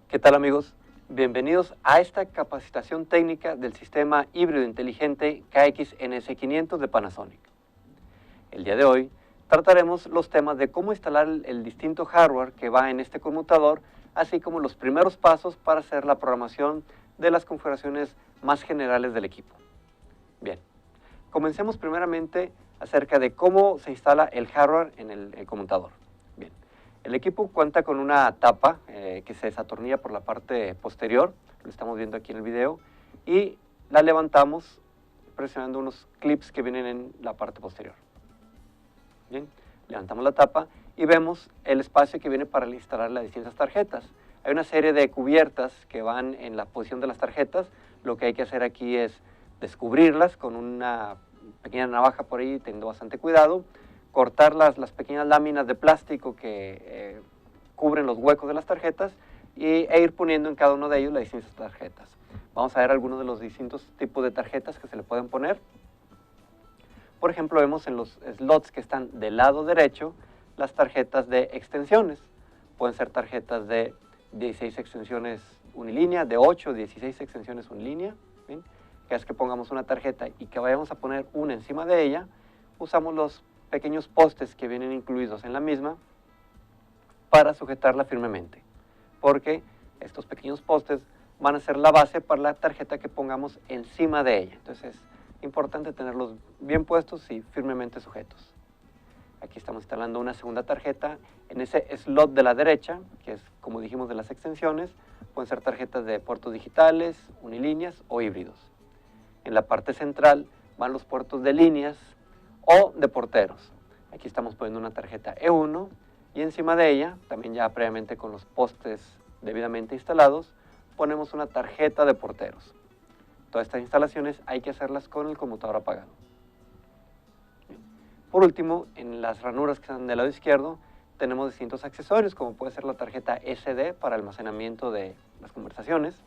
¿Qué tal, amigos? Bienvenidos a esta capacitación técnica del sistema híbrido inteligente KXNS500 de Panasonic. El día de hoy trataremos los temas de cómo instalar el distinto hardware que va en este conmutador, así como los primeros pasos para hacer la programación de las configuraciones más generales del equipo. Bien, comencemos primeramente acerca de cómo se instala el hardware en el conmutador. Bien, el equipo cuenta con una tapa que se desatornilla por la parte posterior, lo estamos viendo aquí en el video, y la levantamos presionando unos clips que vienen en la parte posterior. Bien, levantamos la tapa y vemos el espacio que viene para instalar las distintas tarjetas. Hay una serie de cubiertas que van en la posición de las tarjetas. Lo que hay que hacer aquí es descubrirlas con una pequeña navaja por ahí, teniendo bastante cuidado, cortar las pequeñas láminas de plástico que cubren los huecos de las tarjetas e ir poniendo en cada uno de ellos las distintas tarjetas. Vamos a ver algunos de los distintos tipos de tarjetas que se le pueden poner. Por ejemplo, vemos en los slots que están del lado derecho las tarjetas de extensiones. Pueden ser tarjetas de 16 extensiones unilínea, de 8 o 16 extensiones unilínea. ¿Bien? Que es que pongamos una tarjeta y que vayamos a poner una encima de ella, usamos los pequeños postes que vienen incluidos en la misma para sujetarla firmemente, porque estos pequeños postes van a ser la base para la tarjeta que pongamos encima de ella. Entonces es importante tenerlos bien puestos y firmemente sujetos. Aquí estamos instalando una segunda tarjeta en ese slot de la derecha, que es, como dijimos, de las extensiones. Pueden ser tarjetas de puertos digitales, unilíneas o híbridos. En la parte central van los puertos de líneas o de porteros. Aquí estamos poniendo una tarjeta E1 y encima de ella, también ya previamente con los postes debidamente instalados, ponemos una tarjeta de porteros. Todas estas instalaciones hay que hacerlas con el conmutador apagado. Por último, en las ranuras que están del lado izquierdo, tenemos distintos accesorios, como puede ser la tarjeta SD para almacenamiento de las conversaciones.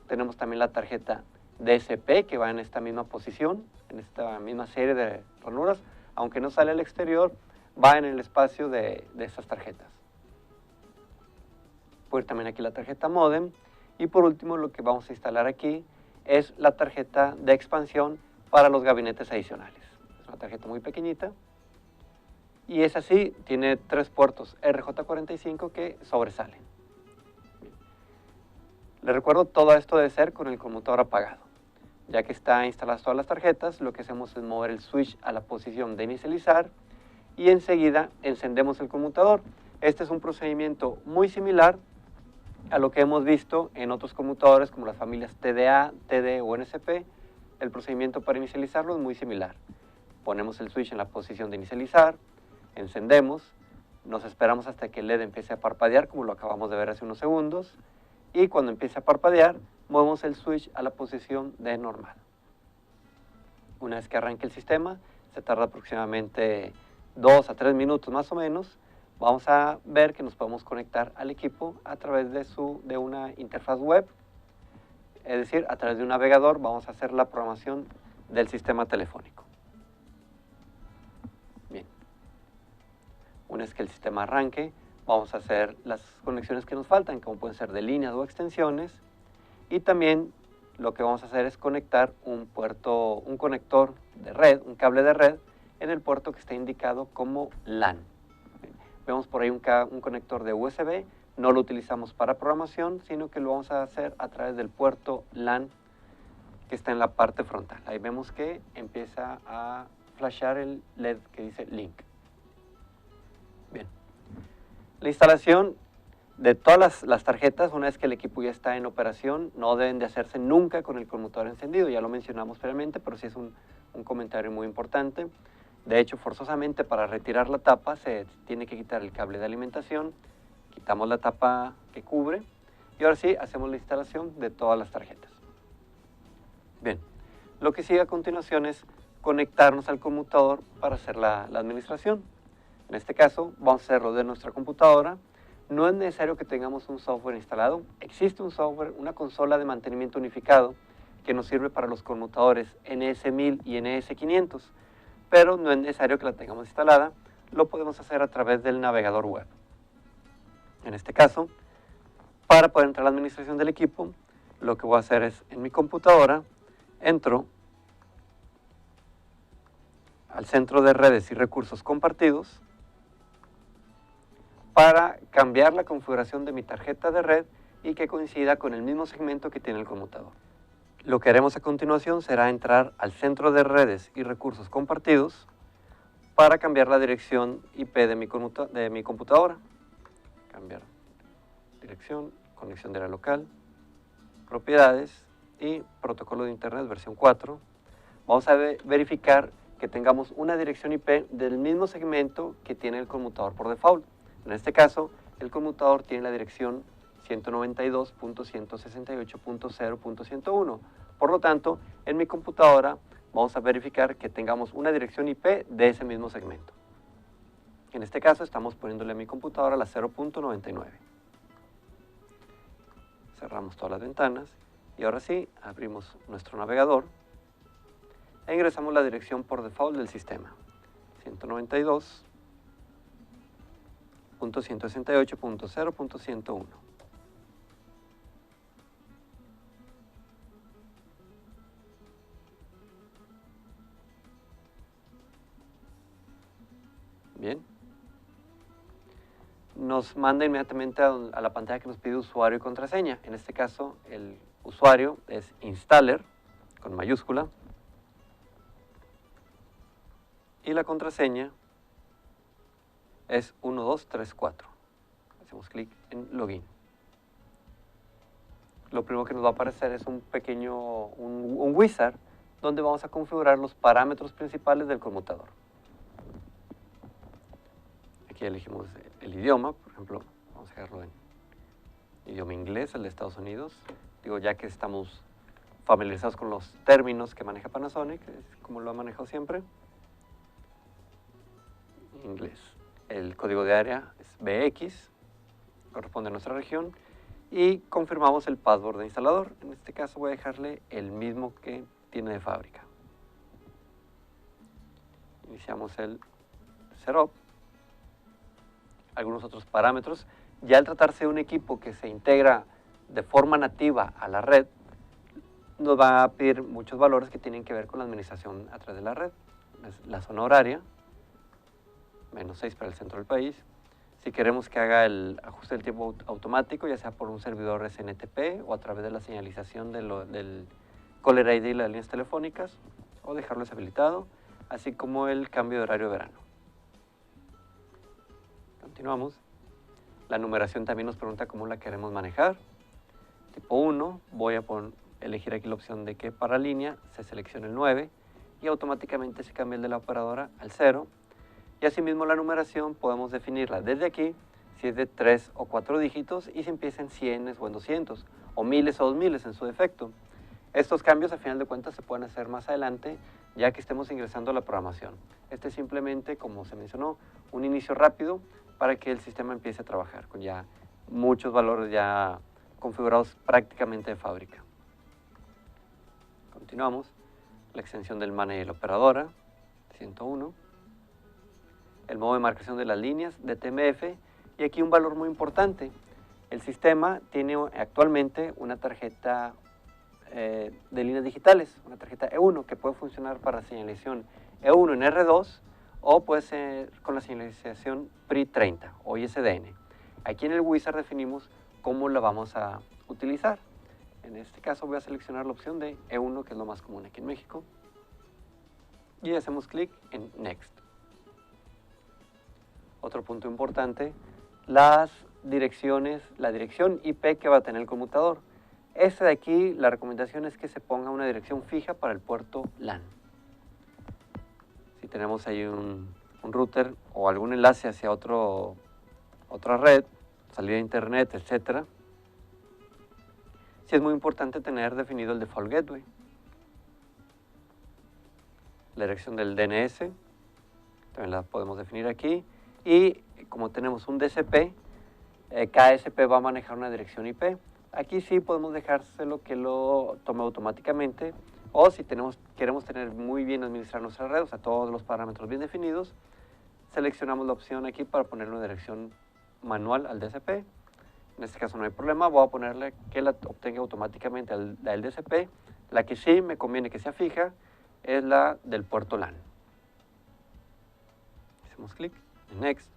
Tenemos también la tarjeta DSP, que va en esta misma posición, en esta misma serie de ranuras, aunque no sale al exterior, va en el espacio de estas tarjetas. Puede ir también aquí la tarjeta modem, y por último lo que vamos a instalar aquí es la tarjeta de expansión para los gabinetes adicionales. Es una tarjeta muy pequeñita, y es así, tiene 3 puertos RJ45 que sobresalen. Les recuerdo, todo esto debe ser con el conmutador apagado. Ya que están instaladas todas las tarjetas, lo que hacemos es mover el switch a la posición de inicializar y enseguida encendemos el conmutador. Este es un procedimiento muy similar a lo que hemos visto en otros conmutadores como las familias TDA, TD o NSP. El procedimiento para inicializarlo es muy similar. Ponemos el switch en la posición de inicializar, encendemos, nos esperamos hasta que el LED empiece a parpadear, como lo acabamos de ver hace unos segundos, y cuando empiece a parpadear, movemos el switch a la posición de normal. Una vez que arranque el sistema, se tarda aproximadamente 2 a 3 minutos más o menos, vamos a ver que nos podemos conectar al equipo a través de una interfaz web, es decir, a través de un navegador vamos a hacer la programación del sistema telefónico. Bien, una vez que el sistema arranque, vamos a hacer las conexiones que nos faltan, como pueden ser de líneas o extensiones, y también lo que vamos a hacer es conectar un conector de red, un cable de red, en el puerto que está indicado como LAN. Vemos por ahí un conector de USB, no lo utilizamos para programación, sino que lo vamos a hacer a través del puerto LAN que está en la parte frontal. Ahí vemos que empieza a flashear el LED que dice Link. Bien. La instalación de todas las tarjetas, una vez que el equipo ya está en operación, no deben de hacerse nunca con el conmutador encendido, ya lo mencionamos previamente, pero sí es un comentario muy importante. De hecho, forzosamente para retirar la tapa se tiene que quitar el cable de alimentación, quitamos la tapa que cubre y ahora sí hacemos la instalación de todas las tarjetas. Bien, lo que sigue a continuación es conectarnos al conmutador para hacer la administración. En este caso vamos a hacerlo de nuestra computadora. No es necesario que tengamos un software instalado. Existe un software, una consola de mantenimiento unificado que nos sirve para los conmutadores NS1000 y NS500, pero no es necesario que la tengamos instalada. Lo podemos hacer a través del navegador web. En este caso, Para poder entrar a la administración del equipo, lo que voy a hacer es, en mi computadora, entro al centro de redes y recursos compartidos para cambiar la configuración de mi tarjeta de red y que coincida con el mismo segmento que tiene el conmutador. Lo que haremos a continuación será entrar al centro de redes y recursos compartidos para cambiar la dirección IP de mi computadora. Cambiar dirección, conexión de área local, propiedades y protocolo de internet versión 4. Vamos a verificar que tengamos una dirección IP del mismo segmento que tiene el conmutador por default. En este caso, el conmutador tiene la dirección 192.168.0.101. Por lo tanto, en mi computadora vamos a verificar que tengamos una dirección IP de ese mismo segmento. En este caso, estamos poniéndole a mi computadora la 0.99. Cerramos todas las ventanas y ahora sí, abrimos nuestro navegador e ingresamos la dirección por default del sistema, 192.168.0.101. Bien. Nos manda inmediatamente a la pantalla que nos pide usuario y contraseña. En este caso, el usuario es installer, con mayúscula, y la contraseña es 1234. Hacemos clic en login. Lo primero que nos va a aparecer es un pequeño, un wizard, donde vamos a configurar los parámetros principales del conmutador. Aquí elegimos el idioma, por ejemplo, vamos a dejarlo en idioma inglés, el de Estados Unidos. Digo, ya que estamos familiarizados con los términos que maneja Panasonic, como lo ha manejado siempre. Inglés. El código de área es BX, corresponde a nuestra región, y confirmamos el password de instalador. En este caso voy a dejarle el mismo que tiene de fábrica. Iniciamos el setup. Algunos otros parámetros. Ya al tratarse de un equipo que se integra de forma nativa a la red, nos va a pedir muchos valores que tienen que ver con la administración a través de la red. Es la zona horaria, -6 para el centro del país. Si queremos que haga el ajuste del tiempo automático, ya sea por un servidor SNTP o a través de la señalización del caller ID y las líneas telefónicas, o dejarlo deshabilitado, así como el cambio de horario de verano. Continuamos. La numeración también nos pregunta cómo la queremos manejar. Tipo 1, voy a elegir aquí la opción de que para línea se seleccione el 9 y automáticamente se cambia el de la operadora al 0. Y asimismo la numeración podemos definirla desde aquí, si es de 3 o 4 dígitos y si empieza en 100 o en 200, o miles o 2000 en su defecto. Estos cambios a final de cuentas se pueden hacer más adelante ya que estemos ingresando a la programación. Este es simplemente, como se mencionó, un inicio rápido para que el sistema empiece a trabajar con ya muchos valores ya configurados prácticamente de fábrica. Continuamos. La extensión del manager de la operadora, 101. El modo de marcación de las líneas de TMF y aquí un valor muy importante. El sistema tiene actualmente una tarjeta de líneas digitales, una tarjeta E1 que puede funcionar para señalización E1 en R2 o puede ser con la señalización PRI30 o ISDN. Aquí en el wizard definimos cómo la vamos a utilizar. En este caso voy a seleccionar la opción de E1, que es lo más común aquí en México, y hacemos clic en Next. Otro punto importante, las direcciones, la dirección IP que va a tener el conmutador. Este de aquí, la recomendación es que se ponga una dirección fija para el puerto LAN. Si tenemos ahí un router o algún enlace hacia otra red, salida de internet, etc., sí es muy importante tener definido el default gateway. La dirección del DNS, también la podemos definir aquí. Y como tenemos un DSP, cada DSP va a manejar una dirección IP. Aquí sí podemos dejárselo que lo tome automáticamente, o si queremos tener muy bien administrar nuestra red, o sea, todos los parámetros bien definidos, seleccionamos la opción aquí para poner una dirección manual al DSP En este caso no hay problema, voy a ponerle que la obtenga automáticamente la del DCP. La que sí me conviene que sea fija es la del puerto LAN. Hacemos clic en Next.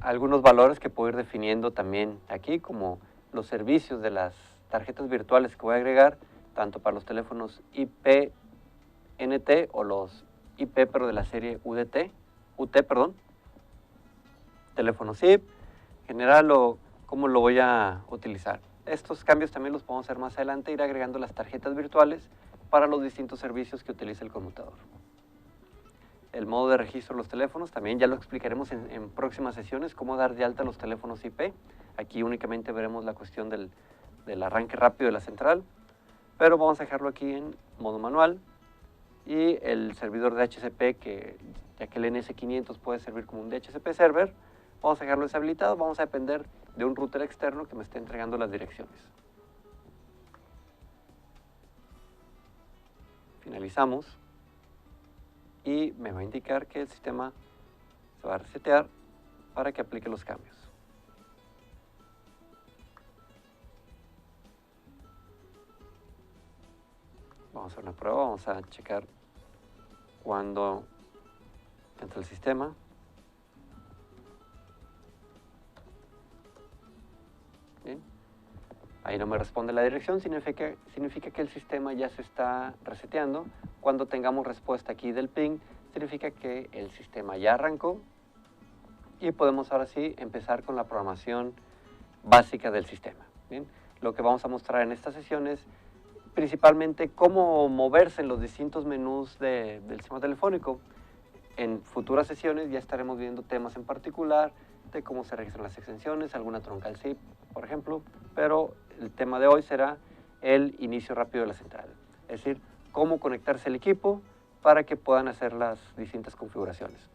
Algunos valores que puedo ir definiendo también aquí, como los servicios de las tarjetas virtuales que voy a agregar, tanto para los teléfonos IP-NT o los IP, pero de la serie UT, perdón. Teléfono SIP, general o cómo lo voy a utilizar. Estos cambios también los podemos hacer más adelante, ir agregando las tarjetas virtuales para los distintos servicios que utiliza el conmutador. El modo de registro de los teléfonos, también ya lo explicaremos en próximas sesiones, cómo dar de alta los teléfonos IP. Aquí únicamente veremos la cuestión del arranque rápido de la central, pero vamos a dejarlo aquí en modo manual. Y el servidor de DHCP, ya que el NS500 puede servir como un DHCP server, vamos a dejarlo deshabilitado, vamos a depender de un router externo que me esté entregando las direcciones. Finalizamos y me va a indicar que el sistema se va a resetear para que aplique los cambios. Vamos a hacer una prueba, vamos a checar cuando entra el sistema. Bien. Ahí no me responde la dirección, significa que el sistema ya se está reseteando. Cuando tengamos respuesta aquí del ping, significa que el sistema ya arrancó y podemos ahora sí empezar con la programación básica del sistema. Bien. Lo que vamos a mostrar en esta sesión es principalmente cómo moverse en los distintos menús del sistema telefónico. En futuras sesiones ya estaremos viendo temas en particular de cómo se registran las extensiones, alguna troncal SIP, por ejemplo, pero el tema de hoy será el inicio rápido de la central, es decir, cómo conectarse el equipo para que puedan hacer las distintas configuraciones.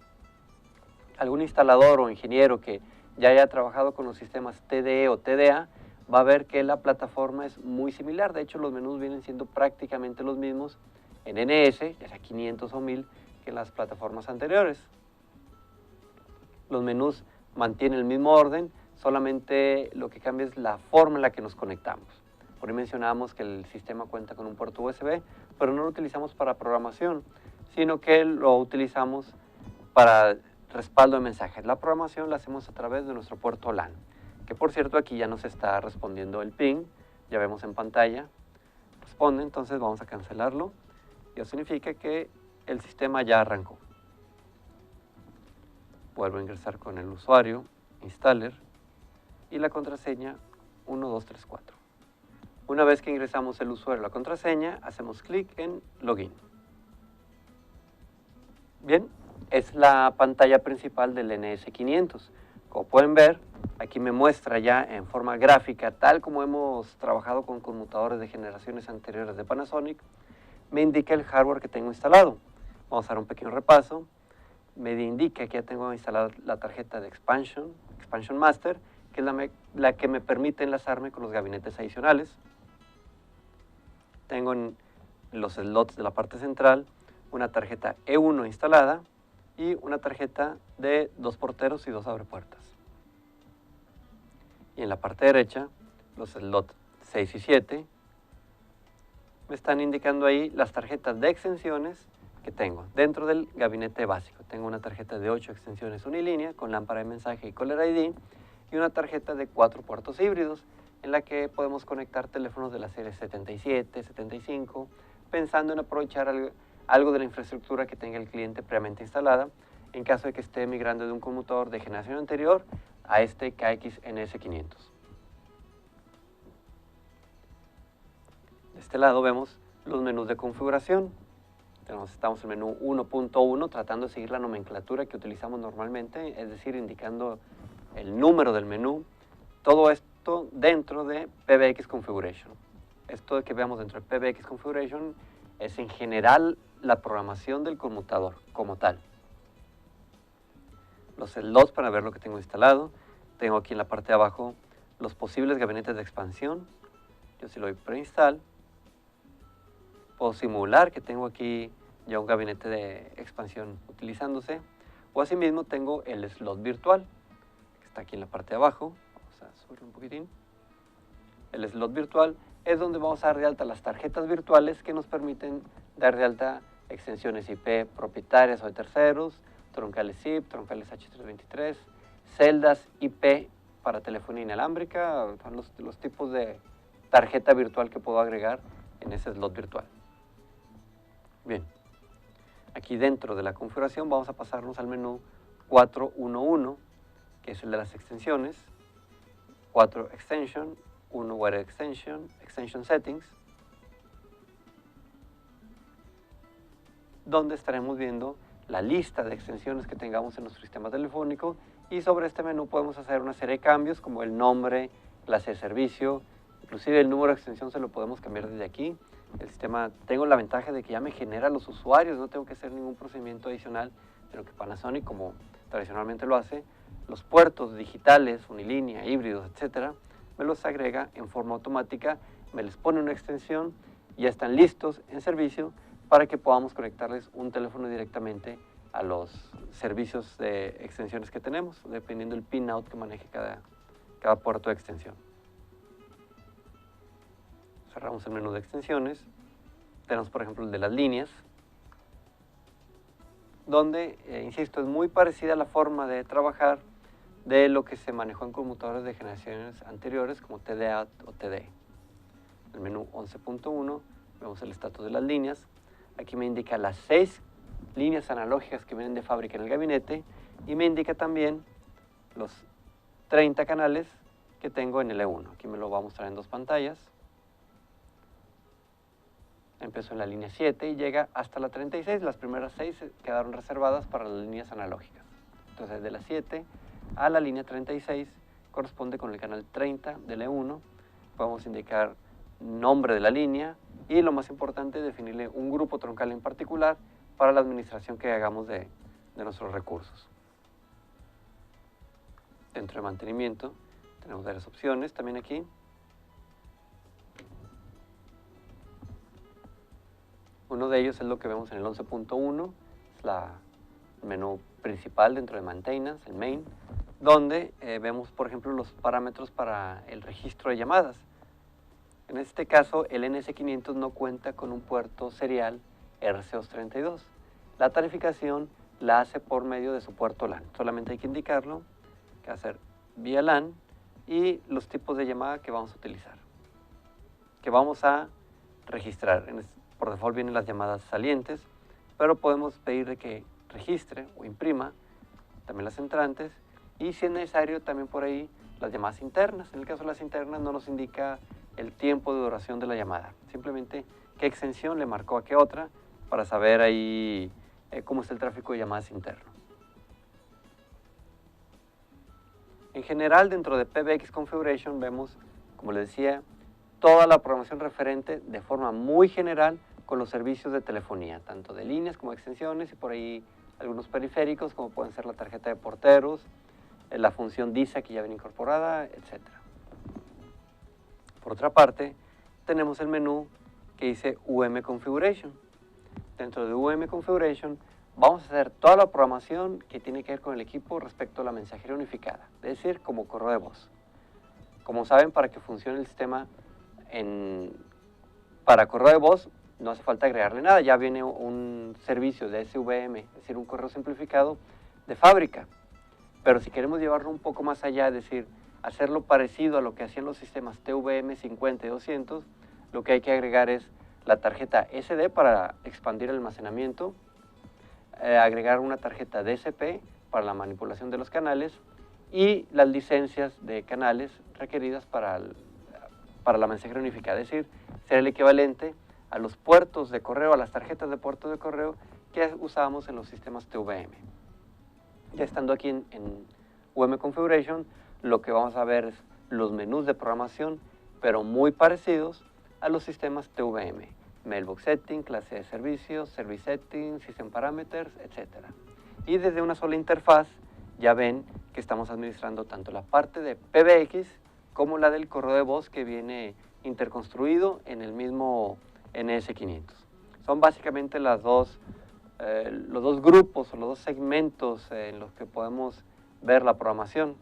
Algún instalador o ingeniero que ya haya trabajado con los sistemas TDE o TDA va a ver que la plataforma es muy similar. De hecho, los menús vienen siendo prácticamente los mismos en NS, ya sea 500 o 1000, que en las plataformas anteriores. Los menús mantienen el mismo orden, solamente lo que cambia es la forma en la que nos conectamos. Por ahí mencionábamos que el sistema cuenta con un puerto USB, pero no lo utilizamos para programación, sino que lo utilizamos para respaldo de mensajes. La programación la hacemos a través de nuestro puerto LAN, que por cierto aquí ya nos está respondiendo el ping, ya vemos en pantalla, responde, entonces vamos a cancelarlo, y eso significa que el sistema ya arrancó. Vuelvo a ingresar con el usuario, installer, y la contraseña 1234. Una vez que ingresamos el usuario y la contraseña, hacemos clic en Login. Bien, es la pantalla principal del NS500. Como pueden ver, aquí me muestra ya en forma gráfica, tal como hemos trabajado con conmutadores de generaciones anteriores de Panasonic, me indica el hardware que tengo instalado. Vamos a dar un pequeño repaso. Me indica que ya tengo instalada la tarjeta de Expansion Master, que es la que me permite enlazarme con los gabinetes adicionales. Tengo en los slots de la parte central una tarjeta E1 instalada y una tarjeta de 2 porteros y 2 abrepuertas. Y en la parte derecha, los slots 6 y 7 me están indicando ahí las tarjetas de extensiones que tengo dentro del gabinete básico. Tengo una tarjeta de 8 extensiones unilínea con lámpara de mensaje y caller ID y una tarjeta de 4 puertos híbridos en la que podemos conectar teléfonos de la serie 77, 75, pensando en aprovechar algo de la infraestructura que tenga el cliente previamente instalada en caso de que esté migrando de un conmutador de generación anterior a este KX NS500. De este lado vemos los menús de configuración. Estamos en el menú 1.1 tratando de seguir la nomenclatura que utilizamos normalmente, es decir, indicando el número del menú. Todo esto dentro de PBX Configuration. Esto que veamos dentro de PBX Configuration es en general la programación del conmutador como tal. Los slots para ver lo que tengo instalado. Tengo aquí en la parte de abajo los posibles gabinetes de expansión. Yo si lo doy preinstall, puedo simular que tengo aquí ya un gabinete de expansión utilizándose, o asimismo tengo el slot virtual, que está aquí en la parte de abajo. Vamos a subirlo un poquitín. El slot virtual es donde vamos a dar de alta las tarjetas virtuales que nos permiten dar de alta extensiones IP propietarias o de terceros, troncales SIP, troncales H323, celdas IP para telefonía inalámbrica, son los tipos de tarjeta virtual que puedo agregar en ese slot virtual. Bien, aquí dentro de la configuración vamos a pasarnos al menú 411, que es el de las extensiones, 4 Extension, 1 Wire Extension, Extension Settings, donde estaremos viendo la lista de extensiones que tengamos en nuestro sistema telefónico, y sobre este menú podemos hacer una serie de cambios como el nombre, clase de servicio, inclusive el número de extensión se lo podemos cambiar desde aquí. El sistema, tengo la ventaja de que ya me genera los usuarios, no tengo que hacer ningún procedimiento adicional, sino que Panasonic, como tradicionalmente lo hace, los puertos digitales, unilínea, híbridos, etcétera, me los agrega en forma automática, me les pone una extensión y ya están listos en servicio para que podamos conectarles un teléfono directamente a los servicios de extensiones que tenemos, dependiendo del pinout que maneje cada puerto de extensión. Cerramos el menú de extensiones. Tenemos, por ejemplo, el de las líneas, donde, insisto, es muy parecida a la forma de trabajar de lo que se manejó en conmutadores de generaciones anteriores como TDA o TD. En el menú 11.1 vemos el estatus de las líneas. Aquí me indica las 6 líneas analógicas que vienen de fábrica en el gabinete y me indica también los 30 canales que tengo en el E1. Aquí me lo va a mostrar en 2 pantallas. Empezó en la línea 7 y llega hasta la 36. Las primeras 6 quedaron reservadas para las líneas analógicas. Entonces, de la 7 a la línea 36 corresponde con el canal 30 del E1. Podemos indicar nombre de la línea y, lo más importante, definirle un grupo troncal en particular para la administración que hagamos de nuestros recursos. Dentro de mantenimiento tenemos varias opciones también aquí. Uno de ellos es lo que vemos en el 11.1, es el menú principal dentro de Maintenance, el Main, donde vemos, por ejemplo, los parámetros para el registro de llamadas. En este caso, el NS500 no cuenta con un puerto serial RC232. La tarificación la hace por medio de su puerto LAN. Solamente hay que indicarlo, que va a ser vía LAN, y los tipos de llamada que vamos a utilizar, que vamos a registrar. Por default vienen las llamadas salientes, pero podemos pedirle que registre o imprima también las entrantes, y si es necesario también por ahí las llamadas internas. En el caso de las internas no nos indica el tiempo de duración de la llamada, simplemente qué extensión le marcó a qué otra, para saber ahí cómo está el tráfico de llamadas interno. En general, dentro de PBX Configuration vemos, como les decía, toda la programación referente de forma muy general con los servicios de telefonía, tanto de líneas como de extensiones, y por ahí algunos periféricos como pueden ser la tarjeta de porteros, la función DISA que ya viene incorporada, etc. Por otra parte, tenemos el menú que dice UM Configuration. Dentro de UM Configuration vamos a hacer toda la programación que tiene que ver con el equipo respecto a la mensajería unificada, es decir, como correo de voz. Como saben, para que funcione el sistema para correo de voz, no hace falta agregarle nada, ya viene un servicio de SVM, es decir, un correo simplificado de fábrica. Pero si queremos llevarlo un poco más allá, es decir, hacerlo parecido a lo que hacían los sistemas TVM 50 y 200, lo que hay que agregar es la tarjeta SD para expandir el almacenamiento, agregar una tarjeta DSP para la manipulación de los canales y las licencias de canales requeridas para la mensajería unificada, es decir, ser el equivalente a los puertos de correo, a las tarjetas de puertos de correo que usábamos en los sistemas TVM. Ya estando aquí en UM Configuration, lo que vamos a ver es los menús de programación, pero muy parecidos a los sistemas TVM. Mailbox Setting, clase de servicios, Service Settings, System Parameters, etc. Y desde una sola interfaz ya ven que estamos administrando tanto la parte de PBX como la del correo de voz que viene interconstruido en el mismo NS500. Son básicamente los dos grupos o los dos segmentos en los que podemos ver la programación.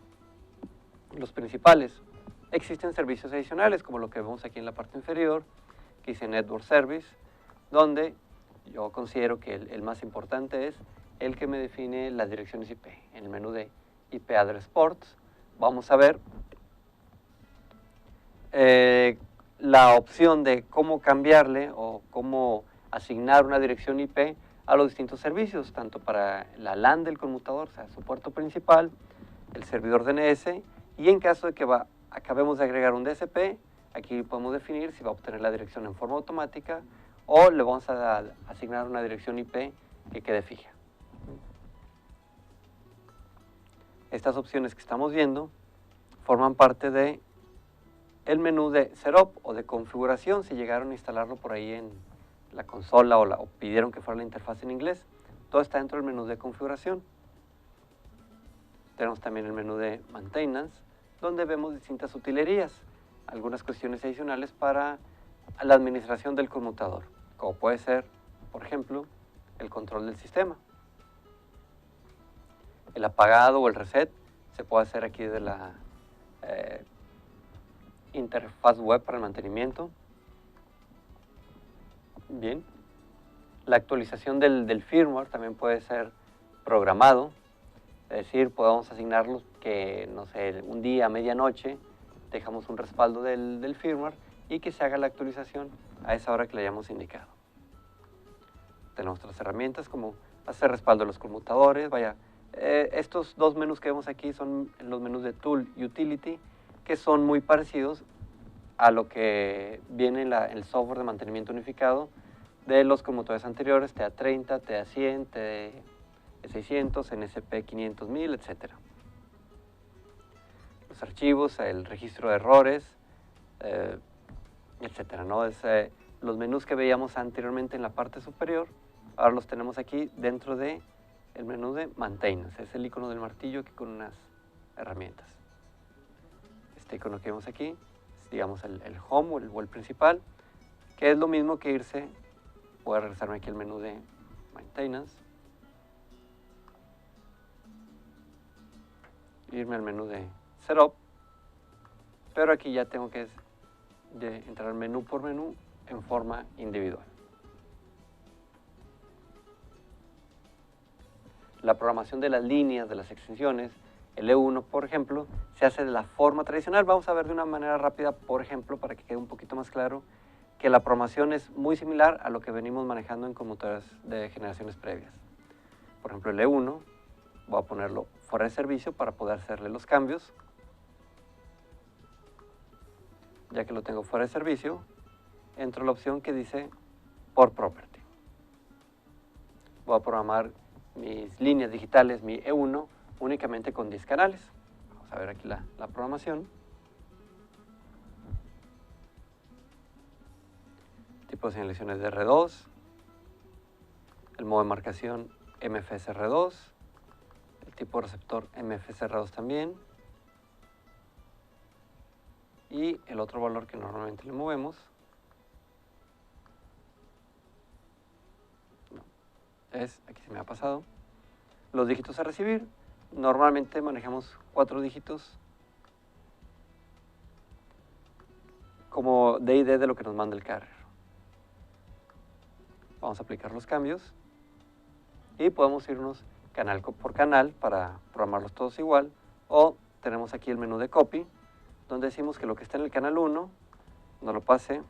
los principales. Existen servicios adicionales, como lo que vemos aquí en la parte inferior, que dice Network Service, donde yo considero que el más importante es el que me define las direcciones IP. En el menú de IP Address Ports vamos a ver la opción de cómo cambiarle o cómo asignar una dirección IP a los distintos servicios, tanto para la LAN del conmutador, o sea, su puerto principal, el servidor DNS, y en caso de que acabemos de agregar un DSP, aquí podemos definir si va a obtener la dirección en forma automática o le vamos a asignar una dirección IP que quede fija. Estas opciones que estamos viendo forman parte de el menú de Setup o de configuración, si llegaron a instalarlo por ahí en la consola o pidieron que fuera la interfaz en inglés, todo está dentro del menú de configuración. Tenemos también el menú de Maintenance, donde vemos distintas utilerías, algunas cuestiones adicionales para la administración del conmutador, como puede ser, por ejemplo, el control del sistema. El apagado o el reset se puede hacer aquí de la interfaz web para el mantenimiento. Bien. La actualización del firmware también puede ser programado, es decir, podemos asignarlos que, no sé, un día a medianoche dejamos un respaldo del firmware y que se haga la actualización a esa hora que le hayamos indicado. Tenemos otras herramientas como hacer respaldo de los conmutadores. Estos dos menús que vemos aquí son los menús de Tool y Utility, que son muy parecidos a lo que viene en el software de mantenimiento unificado de los conmutadores anteriores, TA30, TA100, TE600, NSP 500.000, etc. Los archivos, el registro de errores, etc. ¿no? Los menús que veíamos anteriormente en la parte superior, ahora los tenemos aquí dentro del menú de Maintenance. Es el icono del martillo aquí con unas herramientas. Este icono que vemos aquí es, digamos, el Home o el principal, que es lo mismo que irse. Voy a regresarme aquí al menú de Maintenance, irme al menú de Setup, pero aquí ya tengo que entrar menú por menú en forma individual. La programación de las líneas, de las extensiones, el E1, por ejemplo, se hace de la forma tradicional. Vamos a ver de una manera rápida, por ejemplo, para que quede un poquito más claro, que la programación es muy similar a lo que venimos manejando en computadoras de generaciones previas. Por ejemplo, el E1, voy a ponerlo fuera de servicio para poder hacerle los cambios. Ya que lo tengo fuera de servicio, entro a la opción que dice Port Property. Voy a programar mis líneas digitales, mi E1, únicamente con 10 canales. Vamos a ver aquí la programación. Tipo de señalizaciones de R2, el modo de marcación MFSR2, el tipo de receptor MFSR2 también, y el otro valor que normalmente le movemos, aquí se me ha pasado, los dígitos a recibir. Normalmente manejamos 4 dígitos como DID de lo que nos manda el carrier. Vamos a aplicar los cambios y podemos irnos canal por canal para programarlos todos igual, o tenemos aquí el menú de copy, donde decimos que lo que está en el canal 1 nos lo pase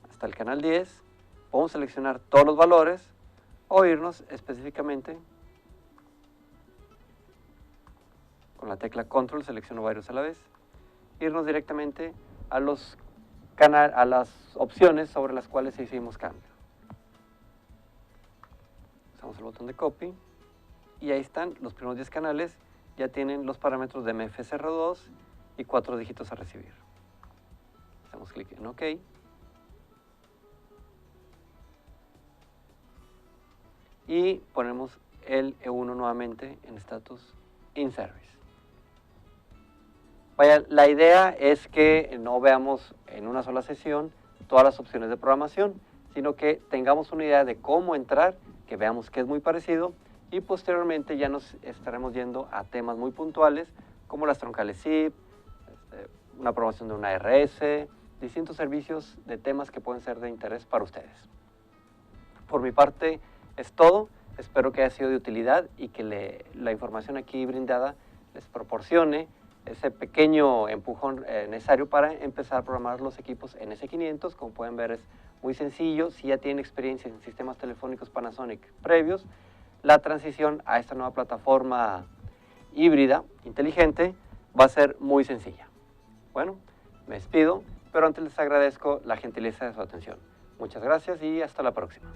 hasta el canal 10, podemos seleccionar todos los valores o irnos específicamente con la tecla control, selecciono varios a la vez, irnos directamente a las opciones sobre las cuales hicimos cambio. Usamos el botón de copy y ahí están los primeros 10 canales, ya tienen los parámetros de MFSR2 y 4 dígitos a recibir. Hacemos clic en OK. Y ponemos el E1 nuevamente en status in service. Vaya, la idea es que no veamos en una sola sesión todas las opciones de programación, sino que tengamos una idea de cómo entrar, que veamos que es muy parecido, y posteriormente ya nos estaremos yendo a temas muy puntuales, como las troncales SIP, una promoción de una ARS, distintos servicios de temas que pueden ser de interés para ustedes. Por mi parte es todo, espero que haya sido de utilidad y que la información aquí brindada les proporcione ese pequeño empujón necesario para empezar a programar los equipos NS500. Como pueden ver, es muy sencillo. Si ya tienen experiencia en sistemas telefónicos Panasonic previos, la transición a esta nueva plataforma híbrida inteligente va a ser muy sencilla. Bueno, me despido, pero antes les agradezco la gentileza de su atención. Muchas gracias y hasta la próxima.